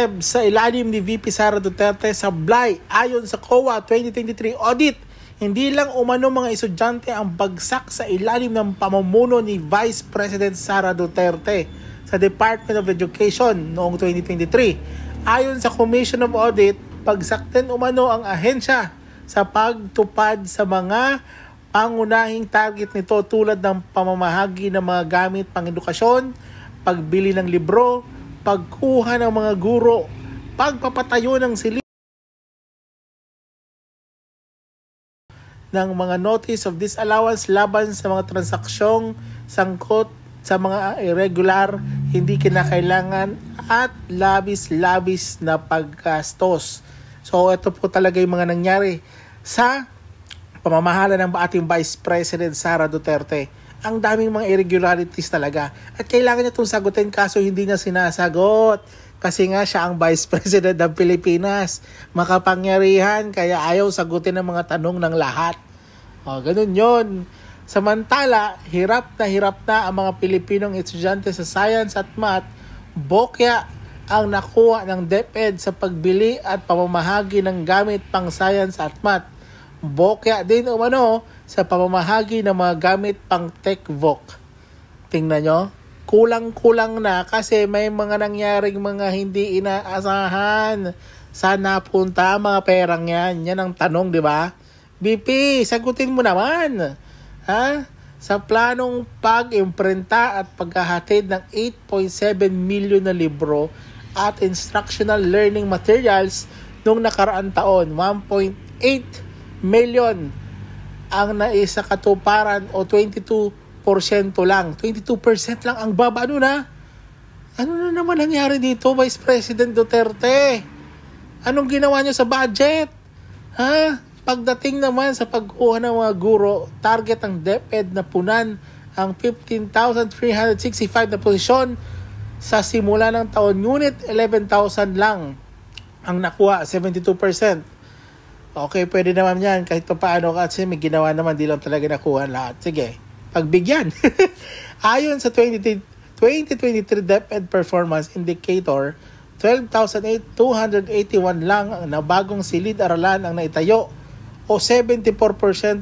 SEB sa ilalim ni VP Sara Duterte sablay ayon sa COA 2023 audit. Hindi lang umano mga estudyante ang bagsak sa ilalim ng pamumuno ni Vice President Sara Duterte sa Department of Education noong 2023. Ayon sa Commission of Audit, bagsak din umano ang ahensya sa pagtupad sa mga pangunahing target nito tulad ng pamamahagi ng mga gamit pang-edukasyon, pagbili ng libro, pagkuha ng mga guro, pagpapatayo ng silid ng mga notice of disallowance laban sa mga transaksyong sangkot sa mga irregular, hindi kinakailangan at labis-labis na paggastos. So ito po talaga yung mga nangyari sa pamamahala ng ating Vice President Sara Duterte. Ang daming mga irregularities talaga. At kailangan niya itong sagutin kaso hindi niya sinasagot. Kasi nga siya ang Vice President ng Pilipinas. Makapangyarihan kaya ayaw sagutin ang mga tanong ng lahat. O, ganun yon. Samantala, hirap na ang mga Pilipinong estudyante sa science at math. Bokya ang nakuha ng DepEd sa pagbili at pamamahagi ng gamit pang science at math. Bokya din umano sa pamamahagi ng mga gamit pang TechVoc. Tingnan nyo, kulang-kulang na kasi may mga nangyaring mga hindi inaasahan. Saan napunta mga perang yan? Yan ang tanong, di ba? BP, sagutin mo naman. Ha? Sa planong pag-imprenta at paghahatid ng 8.7 million na libro at instructional learning materials noong nakaraan taon, 1.8 million ang naisakatuparan o 22% lang. 22% lang ang baba. Ano na naman nangyari dito, Vice President Duterte? Anong ginawa niyo sa budget? Ha? Pagdating naman sa pagkuha ng mga guro, target ng DepEd na punan ang 15,365 na posisyon sa simula ng taon. Ngunit 11,000 lang ang nakuha, 72%. Okay, pwede naman yan kahit pa paano kasi may ginawa naman, di lang talaga nakuha lahat. Sige, pagbigyan. Ayon sa 2023 DepEd Performance Indicator, 12,281 lang na bagong silid-aralan ang naitayo o 74%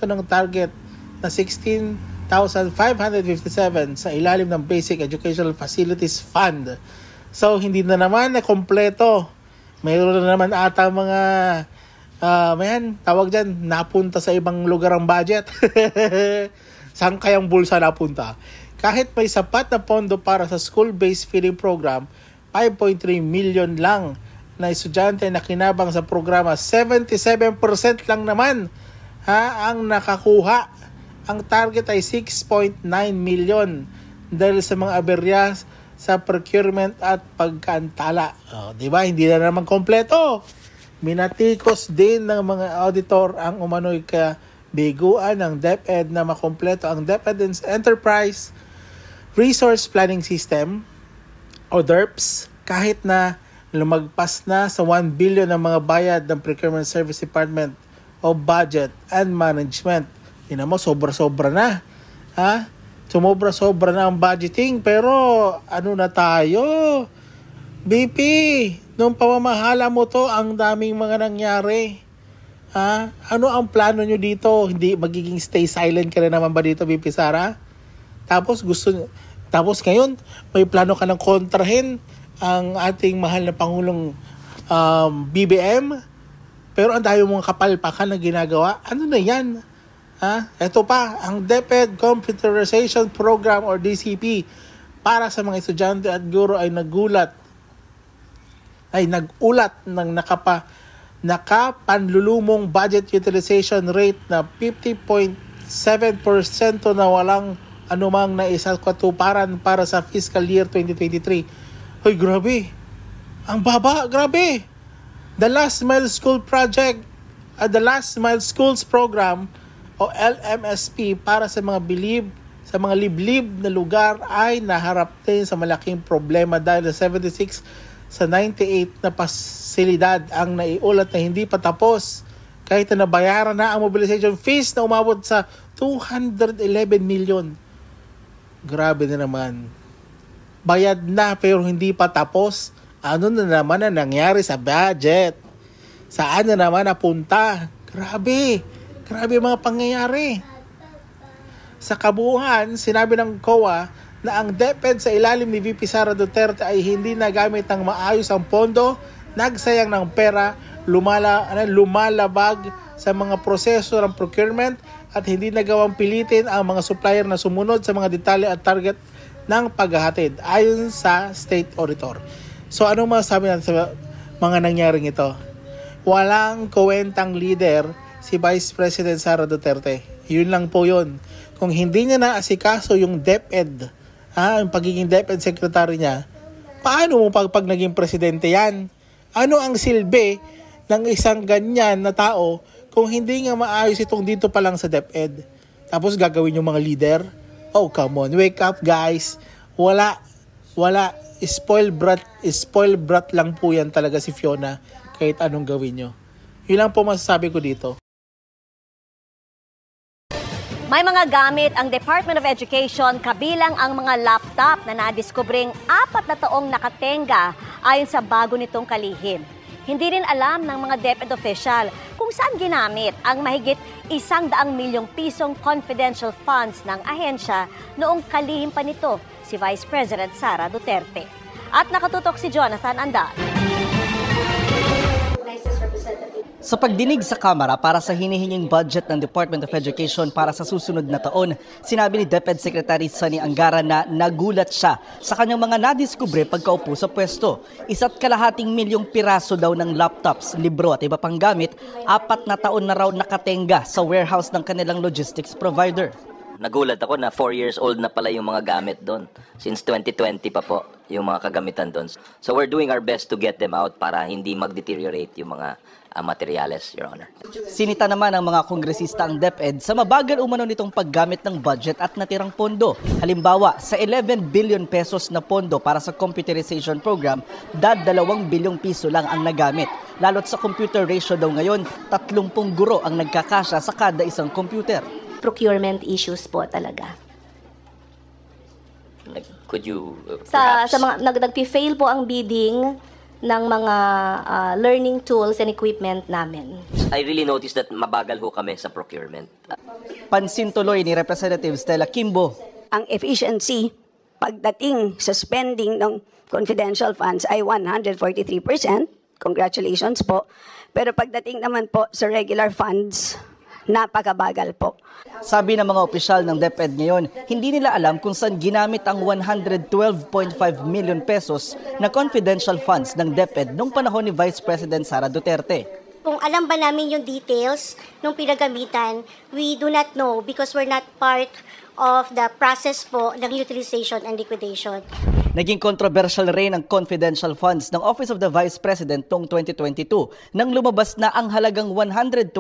ng target na 16,557 sa ilalim ng Basic Educational Facilities Fund. So, hindi na naman na kompleto. Mayroon na naman ata mga tawag dyan, napunta sa ibang lugar ang budget. Saan kayang bulsa napunta? Kahit may sapat na pondo para sa school-based feeding program, 5.3 million lang na estudyante na kinabang sa programa, 77% lang naman ang nakakuha. Ang target ay 6.9 million dahil sa mga aberya sa procurement at pagkaantala. Diba? Hindi na naman kompleto. Minatikos din ng mga auditor ang umano'y kabiguan ng DepEd na makompleto ang DepEd Enterprise Resource Planning System o DERPS kahit na lumagpas na sa 1 billion ang mga bayad ng Procurement Service Department o Budget and Management. Tingnan mo, sobra-sobra na. Ha? Sumobra-sobra na ang budgeting pero ano na tayo? BP, nung pamamahala mo to, ang daming mga nangyari. Ha? Ano ang plano nyo dito? Hindi magiging stay silent ka na naman ba dito, BP Sara? Tapos ngayon, may plano ka ng kontrahin ang ating mahal na Pangulong BBM. Pero ang dami mong kapalpakan na ginagawa. Ano na yan? Ha? Ito pa, ang DepEd Computerization Program or DCP para sa mga estudyante at guro ay nagulat ng nakapanlulumong budget utilization rate na 50.7% na walang anumang naisakatuparan para sa fiscal year 2023. Hoy, grabe. Ang baba, grabe. The Last Mile School Project, the Last Mile Schools Program o LMSP para sa mga liblib na lugar ay naharap din sa malaking problema dahil 76 sa 98 na pasilidad ang naiulat na hindi pa tapos kahit na nabayaran na ang mobilization fees na umabot sa 211 million. Grabe na naman. Bayad na pero hindi pa tapos Ano na naman ang nangyari sa budget? Saan na naman napunta? Grabe mga pangyayari. Sa kabuuan, sinabi ng COA na ang DepEd sa ilalim ni VP Sara Duterte ay hindi nagamit ng maayos ang pondo, nagsayang ng pera, lumalabag sa mga proseso ng procurement at hindi nagawang pilitin ang mga supplier na sumunod sa mga detalye at target ng paghahatid ayon sa State Auditor. So ano masasabi natin sa mga nangyaring ito? Walang kwentang leader si Vice President Sara Duterte. Yun lang po yun. Kung hindi niya naasikaso yung DepEd, yung pagiging DepEd secretary niya, paano mo pag naging presidente yan? Ano ang silbi ng isang ganyan na tao kung hindi nga maayos itong dito pa lang sa DepEd? Tapos gagawin yung mga leader? Oh, come on. Wake up, guys. Wala. Spoil brat lang po yan talaga si Fiona kahit anong gawin nyo. Yun lang po masasabi ko dito. May mga gamit ang Department of Education kabilang ang mga laptop na nadiskubring 4 na taong nakatenga ayon sa bago nitong kalihim. Hindi rin alam ng mga DepEd official kung saan ginamit ang mahigit 100 milyong pisong confidential funds ng ahensya noong kalihim pa nito si Vice President Sara Duterte. At nakatutok si Jonathan Andal. Sa pagdinig sa Kamara para sa hinihinging budget ng Department of Education para sa susunod na taon, sinabi ni DepEd Secretary Sonny Angara na nagulat siya sa kanyang mga nadiskubre pagkaupo sa pwesto. 1.2 milyong piraso daw ng laptops, libro at iba pang gamit, 4 na taon na raw nakatenga sa warehouse ng kanilang logistics provider. Nagulat ako na 4 years old na pala yung mga gamit doon. Since 2020 pa po yung mga kagamitan doon. So we're doing our best to get them out para hindi mag-deteriorate yung mga materyales, Your Honor. Sinita naman ng mga kongresista ang DepEd sa mabagal umano nitong paggamit ng budget at natirang pondo. Halimbawa, sa 11 billion pesos na pondo para sa computerization program, 2 bilyong piso lang ang nagamit. Lalo't sa computer ratio daw ngayon, 30 guro ang nagkakasya sa kada isang computer. Procurement issues po talaga. Could you Sa mga nagpi-fail po ang bidding ng mga learning tools and equipment namin. I really noticed that mabagal ho kami sa procurement. Pansin tuloy ni Representative Stella Kimbo. Ang efficiency pagdating sa spending ng confidential funds ay 143%. Congratulations po. Pero pagdating naman po sa regular funds, napakabagal po. Sabi ng mga opisyal ng DepEd ngayon, hindi nila alam kung saan ginamit ang 112.5 million pesos na confidential funds ng DepEd noong panahon ni Vice President Sara Duterte. Kung alam ba namin yung details nung pinagamitan, we do not know because we're not part of the process po ng utilization and liquidation. Naging controversial rin ang confidential funds ng Office of the Vice President noong 2022 nang lumabas na ang halagang 125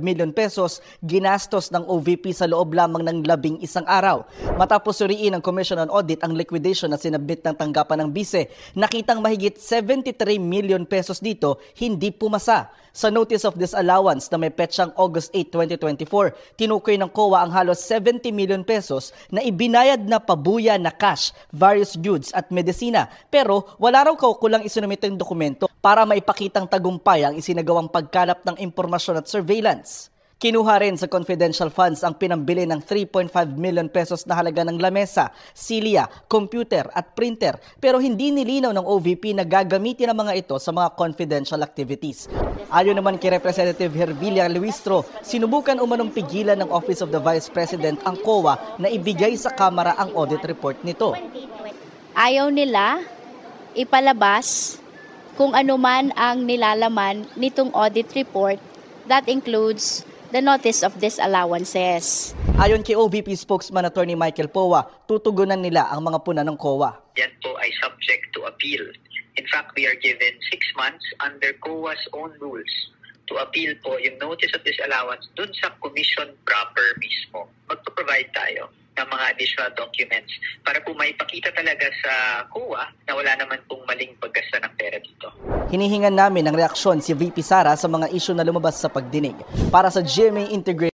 million pesos ginastos ng OVP sa loob lamang ng 11 araw. Matapos suriin ng Commission on Audit ang liquidation na sinabit ng tanggapan ng bise, nakitang mahigit 73 million pesos dito hindi pumasa. Sa Notice of Disallowance na may petsang August 8, 2024, tinukoy ng COA ang halos 70 million pesos na ibinayad na pabuya na cash, various goods at medisina. Pero wala raw kaukulang isinumitong dokumento para maipakitang tagumpay ang isinagawang pagkalap ng impormasyon at surveillance. Kinuha rin sa confidential funds ang pinambili ng 3.5 million pesos na halaga ng lamesa, silya, computer at printer pero hindi nilinaw ng OVP na gagamitin ang mga ito sa mga confidential activities. Ayon naman kay Representative Hervilia Luistro, sinubukan umanong pigilan ng Office of the Vice President ang COA na ibigay sa Kamara ang audit report nito. Ayaw nila ipalabas kung ano man ang nilalaman nitong audit report that includes the Notice of Disallowances. Ayon kay OVP spokesman Attorney Michael Powa, tutugunan nila ang mga puna ng COA. Yan po ay subject to appeal. In fact, we are given 6 months under COA's own rules to appeal po yung Notice of Disallowance dun sa commission proper mismo. Magpo-provide tayo ng mga additional documents para po maipakita talaga sa COA na wala naman pong maling paggasta ng pera dito. Hinihingan namin ng reaksyon si VP Sara sa mga isyu na lumabas sa pagdinig. Para sa GMA Integrated